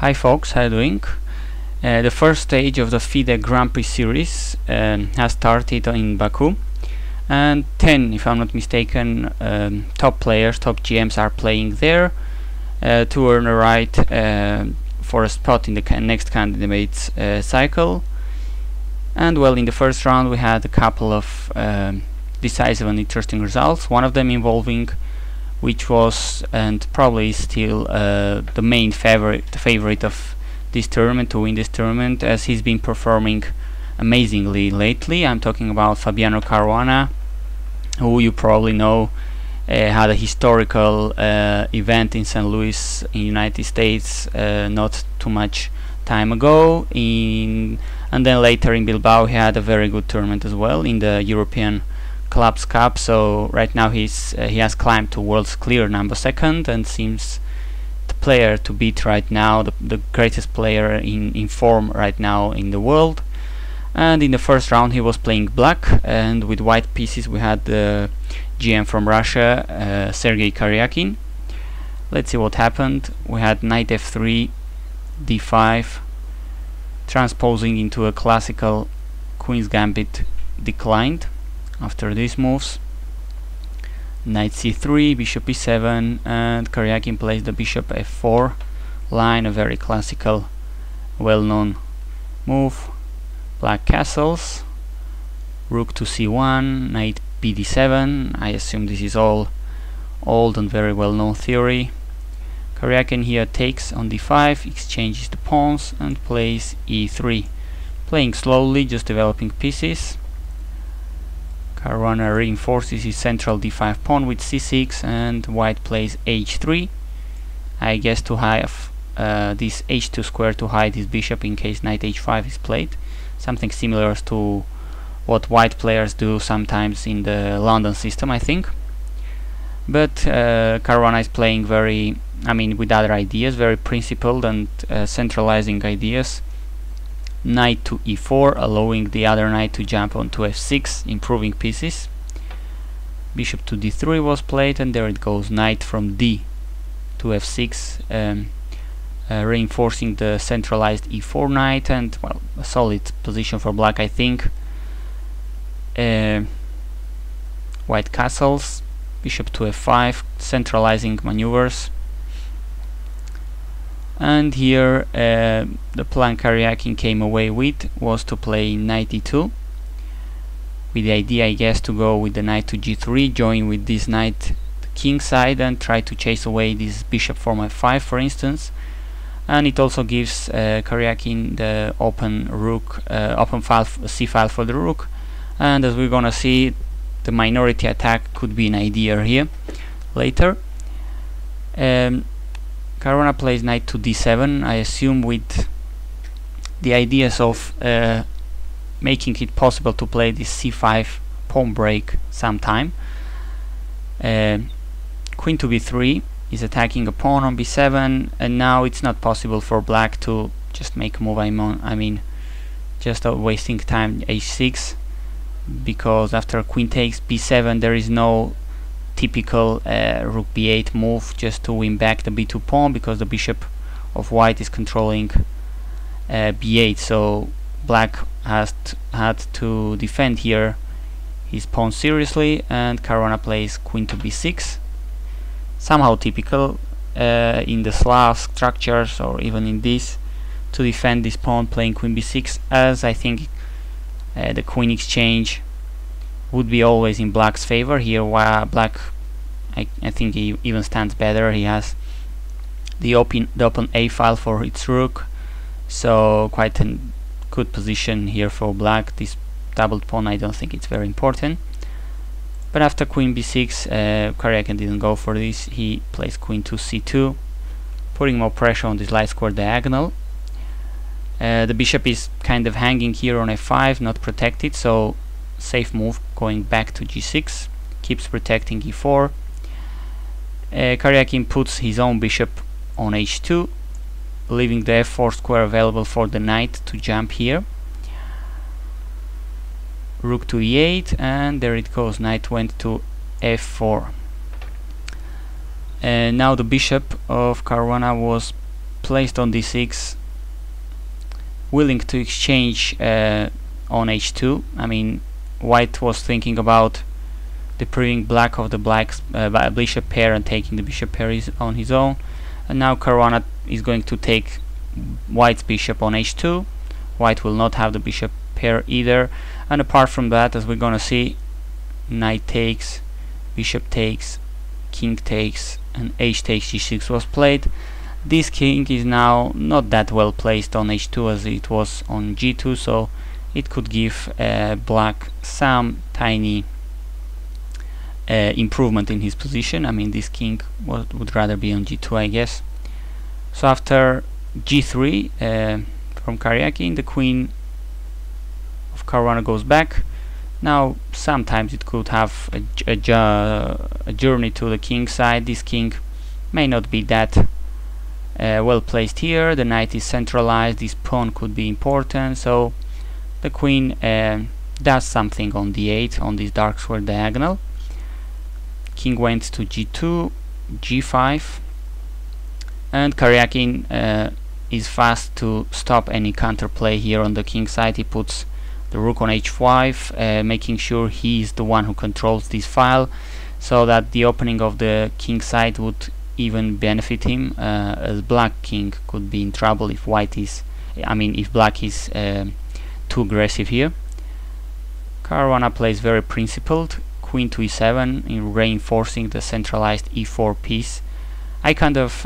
Hi folks, how are you doing? The first stage of the FIDE Grand Prix series has started in Baku, and 10, if I'm not mistaken, top players, top GMs are playing there to earn a right for a spot in the next candidates cycle. And well, in the first round we had a couple of decisive and interesting results, one of them involving which was and probably still the main favorite of this tournament to win this tournament, as he's been performing amazingly lately. I'm talking about Fabiano Caruana, who you probably know had a historical event in St. Louis in United States not too much time ago, and then later in Bilbao he had a very good tournament as well in the European Clubs Cup. So right now he has climbed to world's clear number 2nd and seems the player to beat right now, the greatest player in form right now in the world. And in the first round he was playing black, and with white pieces we had the GM from Russia, Sergei Karjakin. Let's see what happened. We had knight f3, d5, transposing into a classical queen's gambit, declined. After these moves, knight c3, bishop e7, and Karjakin plays the bishop f4 line, a very classical, well-known move. Black castles, rook to c1, knight bd7. I assume this is all old and very well-known theory. Karjakin here takes on d5, exchanges the pawns, and plays e3, playing slowly, just developing pieces. Caruana reinforces his central d5 pawn with c6, and white plays h3. I guess to have this h2 square to hide his bishop in case knight h5 is played. Something similar to what white players do sometimes in the London system, I think. But Caruana is playing with other ideas, very principled and centralizing ideas. Knight to e4, allowing the other knight to jump onto f6, improving pieces. Bishop to d3 was played, and there it goes, knight from d to f6, reinforcing the centralized e4 knight, and well, a solid position for black, I think. White castles, bishop to f5, centralizing maneuvers. And here the plan Karjakin came away with was to play knight e2, with the idea, I guess, to go with the knight to g3, join with this knight the king side, and try to chase away this bishop from f5, for instance. And it also gives Karjakin the open rook, open file, c file for the rook. And as we're gonna see, the minority attack could be an idea here later. Caruana plays knight to d7, I assume with the ideas of making it possible to play this c5 pawn break sometime. Queen to b3 is attacking a pawn on b7, and now it's not possible for black to just make a move. Just wasting time h6, because after queen takes b7 there is no typical rook b8 move just to win back the b2 pawn, because the bishop of white is controlling b8, so black has had to defend here his pawn seriously, and Caruana plays queen to b6, somehow typical in the Slav structures, or even in this, to defend this pawn, playing queen b6, as I think the queen exchange would be always in black's favor here, while black, I think he even stands better. He has the open a file for its rook, so quite a good position here for black. This doubled pawn, I don't think it's very important. But after queen b6, Karjakin didn't go for this. He plays queen to c2, putting more pressure on this light square diagonal. The bishop is kind of hanging here on f5, not protected, so safe move going back to g6, keeps protecting e4. Karjakin puts his own bishop on h2, leaving the f4 square available for the knight to jump here. Rook to e8, and there it goes, knight went to f4. Now the bishop of Caruana was placed on d6, willing to exchange on h2. I mean, white was thinking about depriving black of the black's bishop pair and taking the bishop pair on his own, and now Caruana is going to take white's bishop on h2. White will not have the bishop pair either, and apart from that, as we're gonna see, knight takes, bishop takes, king takes, and h takes g6 was played. This king is now not that well placed on h2 as it was on g2, so it could give black some tiny improvement in his position. I mean, this king would rather be on g2, I guess. So after g3 from Karjakin, the queen of Caruana goes back. Now sometimes it could have a journey to the king side. This king may not be that well placed here. The knight is centralized, this pawn could be important, so the queen does something on d8 on this dark square diagonal. King went to g2, g5, and Karjakin is fast to stop any counterplay here on the king side. He puts the rook on h5, making sure he is the one who controls this file, so that the opening of the king side would even benefit him, as black king could be in trouble if white is, I mean, if black is too aggressive here. Caruana plays very principled, queen to e7, in reinforcing the centralized e4 piece. I kind of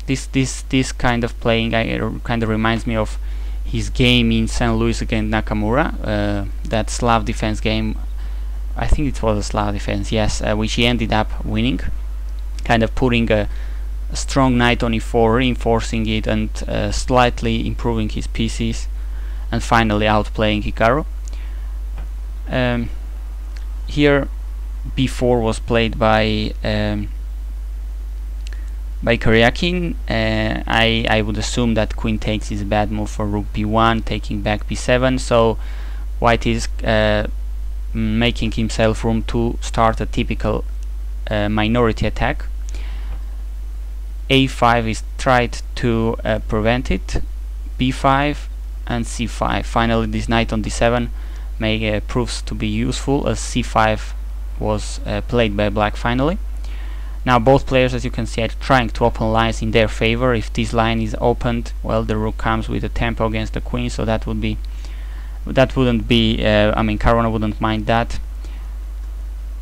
this kind of playing kind of reminds me of his game in St. Louis against Nakamura, that Slav defense game. I think it was a Slav defense, yes, which he ended up winning, kind of putting a strong knight on e4, reinforcing it, and slightly improving his pieces, and finally outplaying Hikaru. Here b4 was played by Karjakin. I would assume that queen takes is a bad move for rook b1, taking back b7, so white is making himself room to start a typical minority attack. a5 is tried to prevent it, b5 and c5. Finally this knight on d7 may proves to be useful, as c5 was played by black finally. Now both players, as you can see, are trying to open lines in their favor. If this line is opened, well, the rook comes with a tempo against the queen, so that wouldn't be I mean, Caruana wouldn't mind that.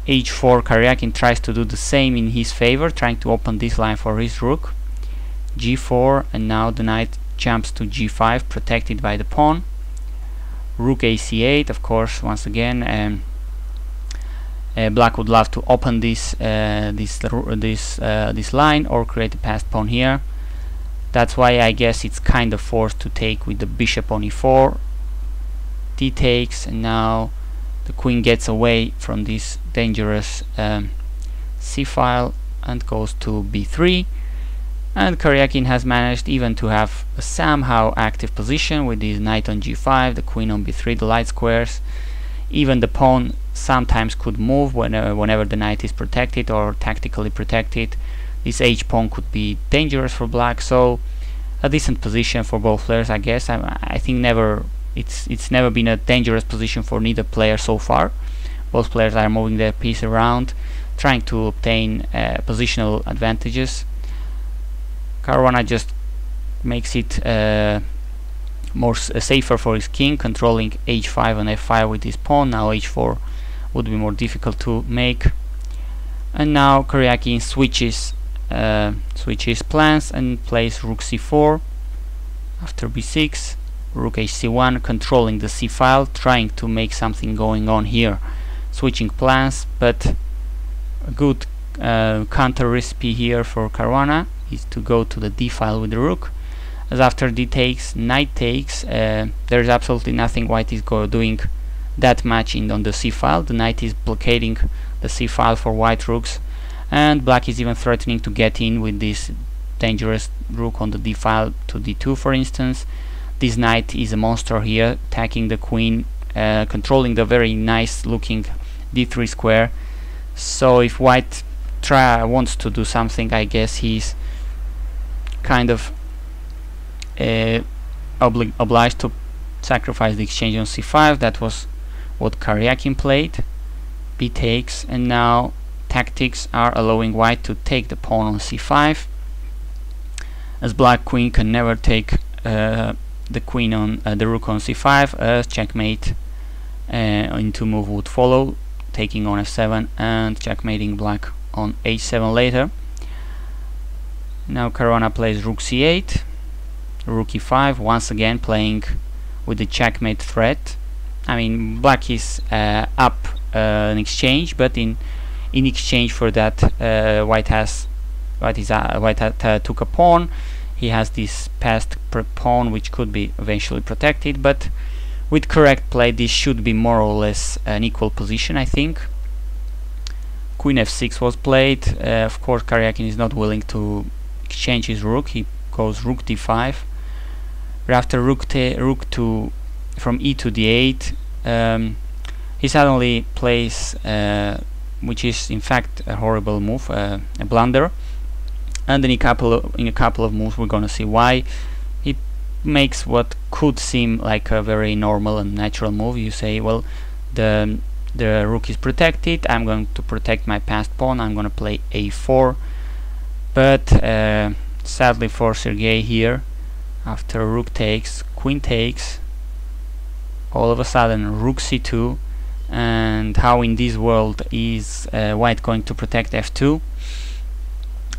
h4, Karjakin tries to do the same in his favor, trying to open this line for his rook. g4, and now the knight jumps to g5, protected by the pawn. Rook ac8, of course, once again, black would love to open this line or create a passed pawn here. That's why I guess it's kind of forced to take with the bishop on e4. D takes, and now the queen gets away from this dangerous c file and goes to b3. And Karjakin has managed even to have a somehow active position with this knight on g5, the queen on b3, the light squares. Even the pawn sometimes could move whenever the knight is protected or tactically protected. This h pawn could be dangerous for black, so a decent position for both players, I guess. I think it's never been a dangerous position for neither player so far. Both players are moving their piece around, trying to obtain positional advantages. Caruana just makes it safer for his king, controlling h5 and f5 with his pawn. Now h4 would be more difficult to make, and now Karjakin switches plans and plays rook c4. After b6, rook hc1, controlling the c file, trying to make something going on here, switching plans. But a good counter recipe here for Caruana is to go to the d file with the rook, as after d takes, knight takes, there's absolutely nothing white is doing that much on the c file. The knight is blockading the c file for white rooks, and black is even threatening to get in with this dangerous rook on the d file to d2, for instance. This knight is a monster here, attacking the queen, controlling the very nice looking d3 square. So if white wants to do something, I guess he's kind of obliged to sacrifice the exchange on c5. That was what Karjakin played. B takes, and now tactics are allowing white to take the pawn on c5, as black queen can never take the queen on the rook on c5, as checkmate into move would follow, taking on f7 and checkmating black on h7 later. Now Caruana plays rook c8, rook e5, once again playing with the checkmate threat. I mean, black is up an exchange, but in exchange for that, white took a pawn. He has this passed pawn which could be eventually protected, but with correct play this should be more or less an equal position, I think. Queen f6 was played. Of course Karjakin is not willing to exchange his rook. He goes rook d5. But after rook to from e to d8, he suddenly plays, which is in fact a horrible move, a blunder. And then in a couple of moves we're gonna see why. He makes what could seem like a very normal and natural move. You say, well, the rook is protected, I'm going to protect my passed pawn, I'm gonna play a4. But sadly for Sergei here, after rook takes, queen takes, all of a sudden rook c2, and how in this world is white going to protect f2?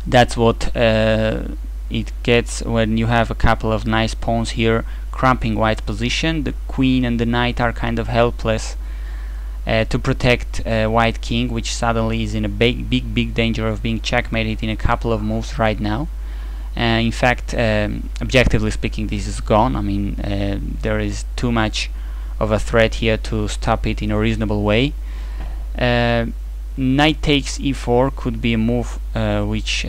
That's what it gets when you have a couple of nice pawns here cramping white position. The queen and the knight are kind of helpless to protect white king, which suddenly is in a big danger of being checkmated in a couple of moves right now. In fact, objectively speaking, this is gone. I mean, there is too much of a threat here to stop it in a reasonable way. Knight takes e4 could be a move which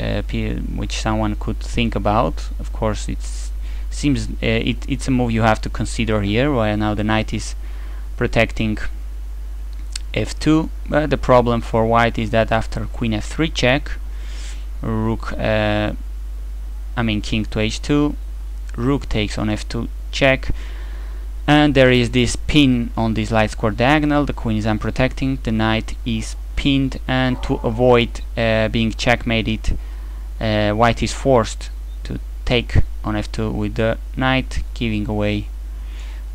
someone could think about. Of course, it's a move you have to consider here, while now the knight is protecting f2. But the problem for white is that after queen f3 check, rook, king to h2, rook takes on f2 check, and there is this pin on this light square diagonal. The queen is unprotecting, the knight is pinned, and to avoid being checkmated, white is forced to take on f2 with the knight, giving away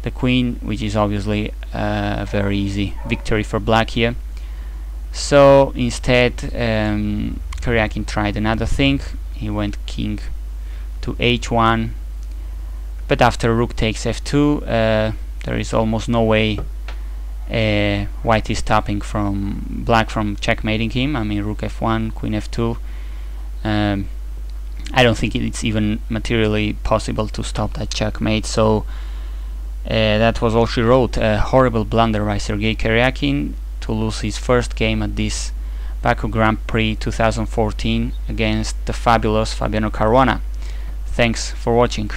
the queen, which is obviously a very easy victory for black here. So instead, Karjakin tried another thing. He went king to h1, but after rook takes f2, there is almost no way white is stopping black from checkmating him. I mean, rook f1, queen f2. I don't think it's even materially possible to stop that checkmate. So that was all she wrote. A horrible blunder by Sergei Karjakin to lose his first game at this Baku Grand Prix 2014 against the fabulous Fabiano Caruana. Thanks for watching.